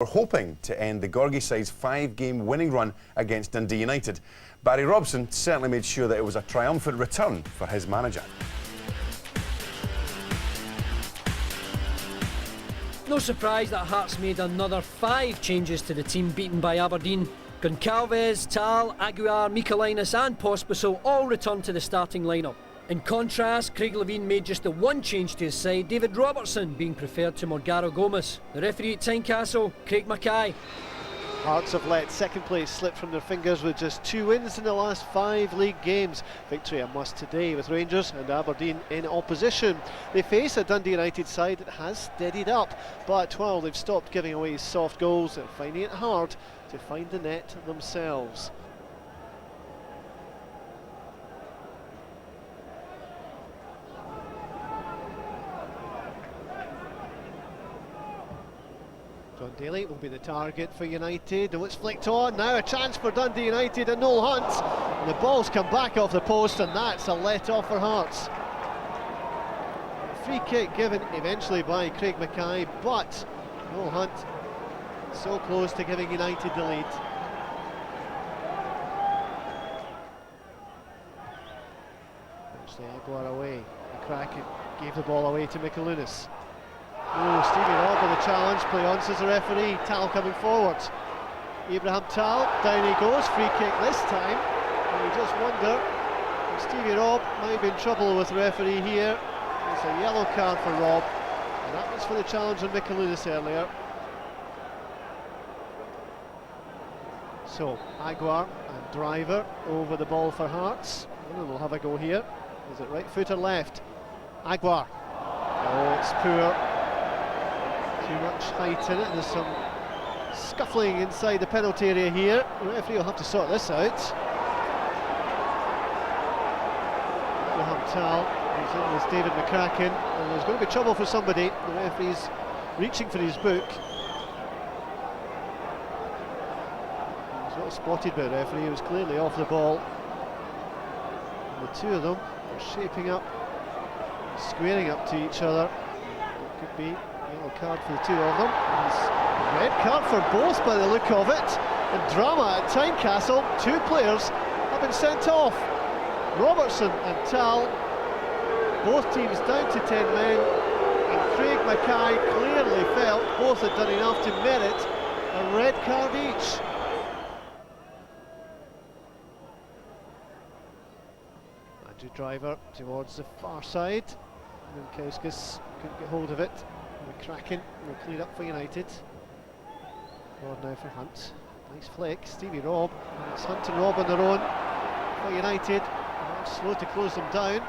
We're hoping to end the Gorgie side's 5-game winning run against Dundee United. Barry Robson certainly made sure that it was a triumphant return for his manager. No surprise that Hearts made another 5 changes to the team beaten by Aberdeen. Goncalves, Tal, Aguiar, Michaelinas and Pospisil all returned to the starting lineup. In contrast, Craig Levein made just the one change to his side, David Robertson being preferred to Morgaro Gomez. The referee at Tynecastle, Craig Mackay. Hearts have let second place slip from their fingers with just 2 wins in the last 5 league games. Victory a must today with Rangers and Aberdeen in opposition. They face a Dundee United side that has steadied up, but while they've stopped giving away soft goals, they're finding it hard to find the net themselves. John Daly will be the target for United, and it's flicked on, now a chance for Dundee United and Noel Hunt, and the ball's come back off the post and that's a let-off for Hearts. A free kick given eventually by Craig Mackay, but Noel Hunt so close to giving United the lead. Eventually Aguiar away, McCracken gave the ball away to Michaelinas. Oh, Stevie Robb with a challenge, play on, says the referee. Tal coming forward. Ibrahim Tal, down he goes, free kick this time. And you just wonder if Stevie Robb might be in trouble with the referee here. It's a yellow card for Robb, and that was for the challenge on Michaelinas earlier. So, Aguiar and Driver over the ball for Hearts. And we'll have a go here. Is it right foot or left? Aguiar. Oh, it's poor. Too much height in it, there's some scuffling inside the penalty area here. The referee will have to sort this out. Ibrahim Tal is in with David McCracken, and there's going to be trouble for somebody. The referee's reaching for his book. He's well spotted by the referee, he was clearly off the ball. And the two of them are shaping up, squaring up to each other. It could be yellow card for the two of them. Red card for both by the look of it. And drama at Tynecastle, 2 players have been sent off. Robertson and Tal, both teams down to 10 men, and Craig Mackay clearly felt both had done enough to merit a red card each. Andrew Driver towards the far side. Kauskas couldn't get hold of it. McCracken will clear up for United. Forward now for Hunt. Nice flick, Stevie Robb. And it's Hunt and Robb on their own for United. Slow to close them down.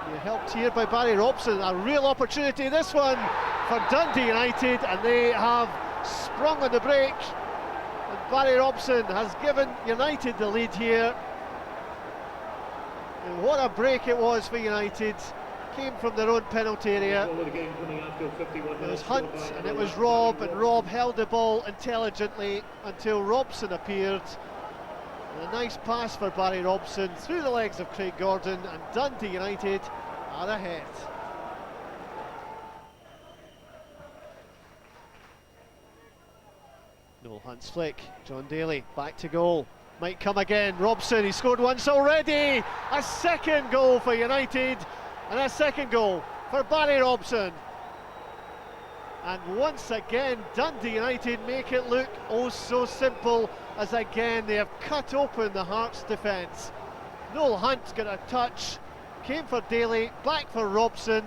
They're helped here by Barry Robson. A real opportunity, this one, for Dundee United, and they have sprung on the break. And Barry Robson has given United the lead here. And what a break it was for United. Came from their own penalty area. It was Hunt and it was Robb, and Robb held the ball intelligently until Robson appeared. And a nice pass for Barry Robson through the legs of Craig Gordon, and Dundee United are ahead. Noel Hunt's flick, John Daly back to goal. Might come again, Robson, he scored once already. A second goal for United. And a second goal for Barry Robson. And once again, Dundee United make it look oh so simple, as again they have cut open the Hearts' defence. Noel Hunt got a touch, came for Daly, back for Robson,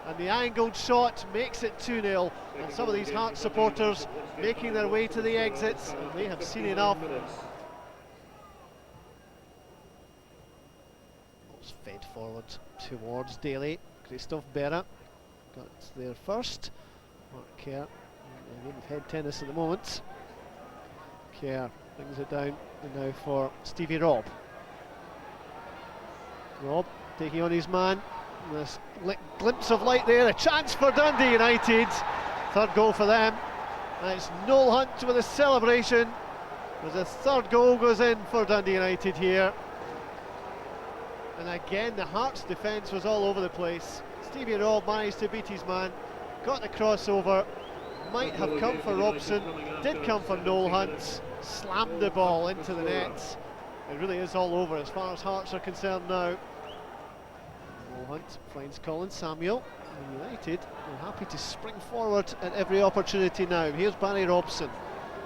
and the angled shot makes it 2-0. And some of these Hearts supporters making their way to the exits, and they have seen enough. Fed forward towards Daly. Christophe Berra got there first. Mark Kerr, a game of head tennis at the moment. Kerr brings it down, and now for Stevie Robb. Robb taking on his man. This glimpse of light there, a chance for Dundee United. Third goal for them. And it's Noel Hunt with a celebration, as the third goal goes in for Dundee United here. And again, the Hearts' defence was all over the place. Stevie Robb managed to beat his man, got the crossover, might have come for Robson, did come for Noel Hunt, slammed the ball into the net. It really is all over as far as Hearts are concerned now. Noel Hunt finds Colin Samuel. And United are happy to spring forward at every opportunity now. Here's Barry Robson.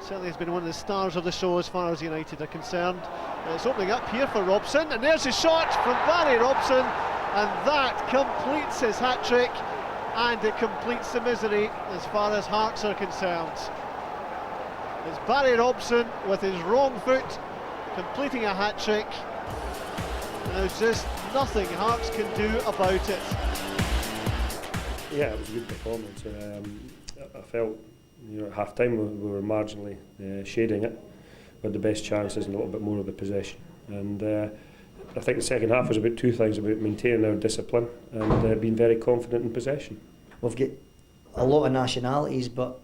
Certainly has been one of the stars of the show as far as United are concerned. It's opening up here for Robson, and there's a shot from Barry Robson, and that completes his hat-trick, and it completes the misery as far as Hearts are concerned. It's Barry Robson with his wrong foot completing a hat-trick, and there's just nothing Hearts can do about it. Yeah, it was a good performance. I felt, at half time we were marginally shading it, but the best chances and a little bit more of the possession. And I think the second half was about two things: about maintaining our discipline and being very confident in possession. We've got a lot of nationalities, but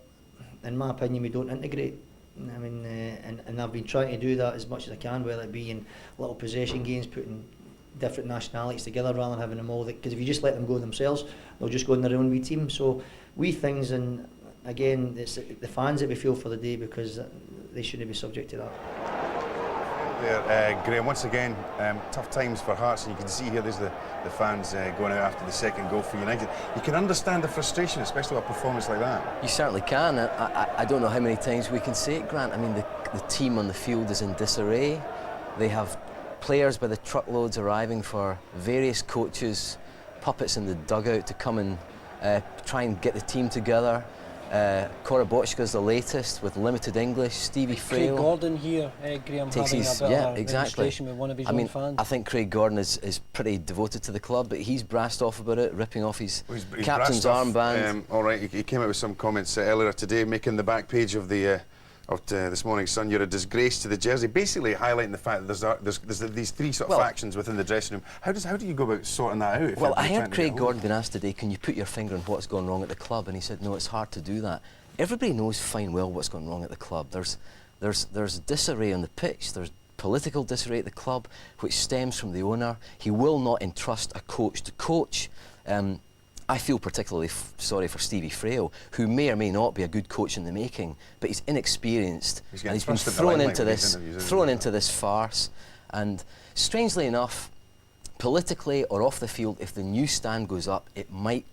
in my opinion, we don't integrate. I mean, and I've been trying to do that as much as I can, whether it be in little possession games, putting different nationalities together rather than having them all. Because if you just let them go themselves, they'll just go in their own wee team. So wee things, and again, it's the fans that we feel for the day, because they shouldn't be subject to that. There, Graham, once again, tough times for Hearts, and you can see here there's the fans going out after the second goal for United. You can understand the frustration, especially with a performance like that. You certainly can. I don't know how many times we can say it, Grant. I mean, the team on the field is in disarray. They have players by the truckloads arriving for various coaches, puppets in the dugout to come and try and get the team together. Korobotchka's the latest with limited English. Stevie Frail. Craig Gordon here, Graham, takes having his, a bit yeah, of a exactly. registration with one of his own fans. I think Craig Gordon is pretty devoted to the club, but he's brassed off about it, ripping off his captain's armband. All right, he came out with some comments earlier today, making the back page of the this morning's Sun, "You're a disgrace to the jersey," basically highlighting the fact that there's these three sort of factions within the dressing room. How do you go about sorting that out? Well, I heard Craig Gordon being asked today, can you put your finger on what's gone wrong at the club? And he said, no, it's hard to do that. Everybody knows fine well what's gone wrong at the club. There's disarray on the pitch. There's political disarray at the club, which stems from the owner. He will not entrust a coach to coach. I feel particularly sorry for Stevie Frail, who may or may not be a good coach in the making, but he's inexperienced, and he's been thrown into this farce. And strangely enough, politically or off the field, if the new stand goes up, it might,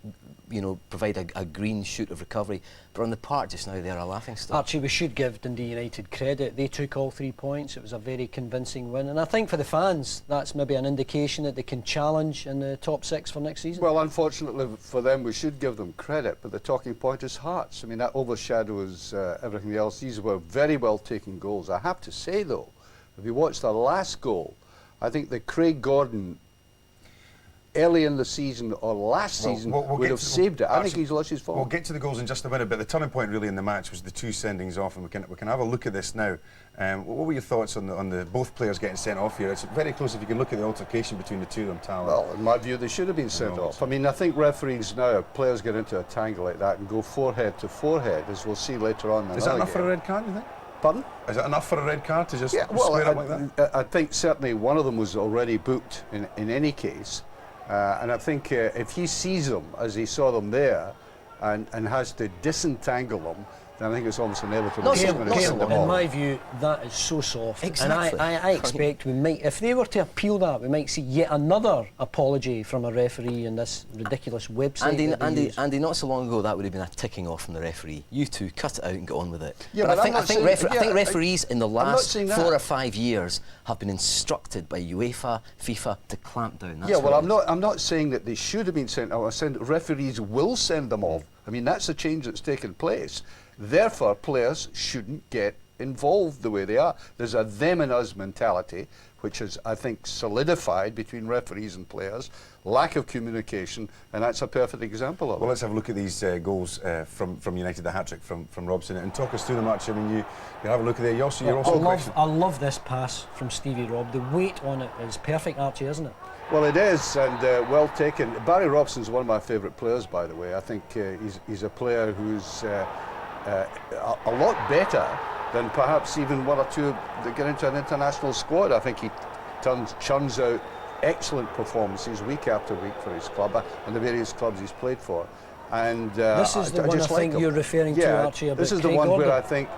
provide a green shoot of recovery. But on the park just now, they're a laughingstock. Actually, we should give Dundee United credit. They took all 3 points. It was a very convincing win. And I think for the fans, that's maybe an indication that they can challenge in the top 6 for next season. Well, unfortunately for them, we should give them credit, but the talking point is Hearts. I mean, that overshadows everything else. These were very well taken goals. I have to say, though, if you watch the last goal, I think that Craig Gordon early in the season or last season would have saved it. I think he's lost his form. We'll get to the goals in just a minute, but the turning point really in the match was the 2 sendings off, and we can have a look at this now. What were your thoughts on the both players getting sent off here? It's very close if you can look at the altercation between the two of them, Tal. Well, in my view, they should have been sent off. I mean, I think referees now, if players get into a tangle like that and go forehead to forehead, as we'll see later on. Is that enough for a red card, do you think? Pardon? Is it enough for a red card to just square up like that? I think certainly one of them was already booked in any case. And I think if he sees them as he saw them there and has to disentangle them, then I think it's almost inevitable. In my view, that is so soft. Exactly. And I expect we might, if they were to appeal that, we might see yet another apology from a referee in this ridiculous website. Andy, not so long ago that would have been a ticking off from the referee. You two, cut it out and get on with it. Yeah, but I think referees in the last 4 or 5 years have been instructed by UEFA, FIFA to clamp down. That's I'm not saying that they should have been sent off. I'm saying that referees will send them off. I mean, that's a change that's taken place. Therefore, players shouldn't get involved the way they are. There's a them and us mentality, which is, I think, solidified between referees and players, lack of communication, and that's a perfect example of it. Well, let's have a look at these goals from United, the hat-trick from Robson, and talk us through them, Archie. I mean, you have a look at it. I love this pass from Stevie Rob. The weight on it is perfect, Archie, isn't it? Well, it is, and well taken. Barry Robson's one of my favourite players, by the way. I think he's a player who's a lot better than perhaps even one or two that get into an international squad. I think he churns out excellent performances week after week for his club and the various clubs he's played for. And this is the one I think you're referring to, Archie, about this is the Craig one Gordon. where I think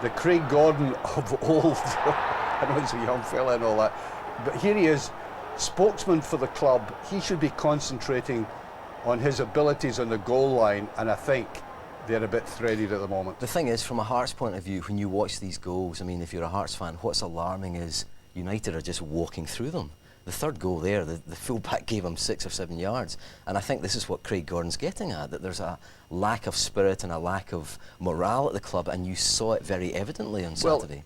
the Craig Gordon of old. I know he's a young fella and all that, but here he is, spokesman for the club. He should be concentrating on his abilities on the goal line, and I think they're a bit threaded at the moment. The thing is, from a Hearts point of view, when you watch these goals, I mean, if you're a Hearts fan, what's alarming is United are just walking through them. The third goal there, the full-back gave him 6 or 7 yards, and I think this is what Craig Gordon's getting at, that there's a lack of spirit and a lack of morale at the club, and you saw it very evidently on Saturday.